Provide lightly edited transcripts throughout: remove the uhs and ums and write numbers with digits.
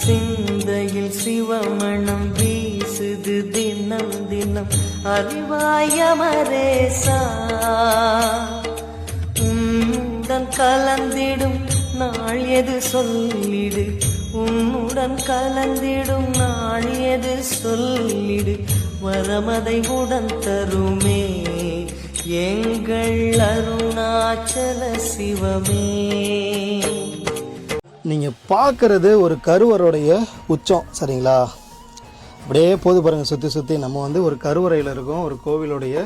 சிந்தையில் சிவமணம் வீசுது தினம் தினம் அறிவாயமரேசா உன்னுடன் கலந்திடும் நாள் எது சொல்லிடு உன்னுடன் கலந்திடும் நாள் எது சொல்லிடு வரமதை உடன் தருமே எங்கள் அருணாச்சல சிவமே. நீங்கள் பார்க்குறது ஒரு கருவறையுடைய உச்சம் சரிங்களா. அப்படியே போது பாருங்கள் சுற்றி சுற்றி நம்ம ஒரு கருவறையில் இருக்கோம். ஒரு கோவிலுடைய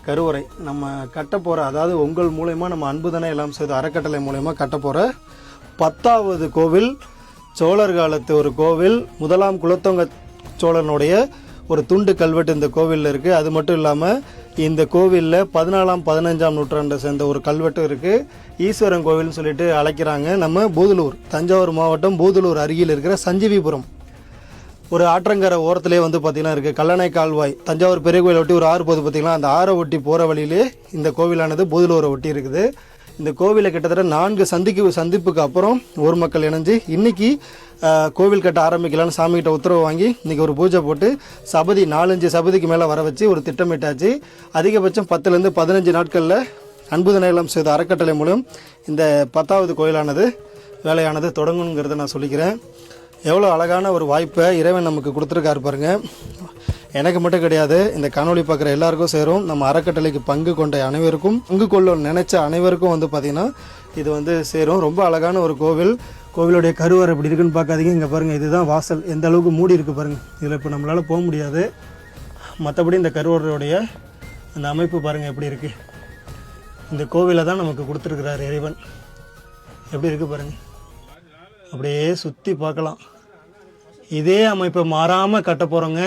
கருவறை நம்ம கட்ட போகிற, அதாவது உங்கள் மூலயமா நம்ம அன்புதனை எல்லாம் செய்து அறக்கட்டளை மூலயமா கட்ட போகிற 10வது கோவில். சோழர் காலத்து ஒரு கோவில். முதலாம் குலத்தொங்க சோழனுடைய ஒரு துண்டு கல்வெட்டு இந்த கோவிலில் இருக்குது. அது மட்டும் இல்லாமல் இந்த கோவிலில் 14ஆம் 15ஆம் நூற்றாண்டை சேர்ந்த ஒரு கல்வெட்டு இருக்குது. ஈஸ்வரன் கோவில்னு சொல்லிட்டு அழைக்கிறாங்க. நம்ம பூதலூர், தஞ்சாவூர் மாவட்டம் பூதலூர் அருகில் இருக்கிற சஞ்சீவிபுரம் ஒரு ஆற்றங்கரை ஓரத்துலேயே பார்த்திங்கன்னா இருக்குது கல்லணை கால்வாய். தஞ்சாவூர் பெரிய கோயில் ஒட்டி ஒரு ஆறு போது பார்த்திங்கன்னா அந்த ஆறை ஒட்டி போகிற வழியிலே இந்த கோவிலானது பூதலூரை ஒட்டி இருக்குது. இந்த கோவிலை கிட்டத்தட்ட 4 சந்திப்புக்கு அப்புறம் ஊர் மக்கள் இணைஞ்சு இன்றைக்கி கோவில் கட்ட ஆரம்பிக்கலான்னு சாமிகிட்ட உத்தரவு வாங்கி இன்றைக்கி ஒரு பூஜை போட்டு சபதி 4-5 சபதிக்கு மேலே வர வச்சு ஒரு திட்டமிட்டாச்சு. அதிகபட்சம் 10லேருந்து 15 நாட்களில் அன்புதனை எல்லாம் செய்த அறக்கட்டளை மூலம் இந்த 10வது கோயிலானது வேலையானது தொடங்குங்கிறத நான் சொல்லிக்கிறேன். எவ்வளோ அழகான ஒரு வாய்ப்பை இறைவன் நமக்கு கொடுத்துருக்காரு பாருங்க. எனக்கு மட்டும் கிடையாது, இந்த காணொலி பார்க்குற எல்லாருக்கும் சேரும். நம்ம அறக்கட்டளைக்கு பங்கு கொண்ட அனைவருக்கும், பங்கு கொள்ள நினைச்ச அனைவருக்கும் பார்த்திங்கன்னா இது சேரும். ரொம்ப அழகான ஒரு கோவில். கோவிலுடைய கருவறை எப்படி இருக்குன்னு பார்க்காதீங்க. இங்கே பாருங்கள், இதுதான் வாசல். எந்த அளவுக்கு மூடி இருக்குது பாருங்கள். இதில் இப்போ நம்மளால் போக முடியாது. மற்றபடி இந்த கருவறையுடைய அந்த அமைப்பு பாருங்கள் எப்படி இருக்குது. இந்த கோவிலை தான் நமக்கு கொடுத்துருக்கிறார் இறைவன். எப்படி இருக்குது பாருங்கள். அப்படியே சுற்றி பார்க்கலாம். இதே அமைப்பை மாறாமல் கட்ட போகிறோங்க.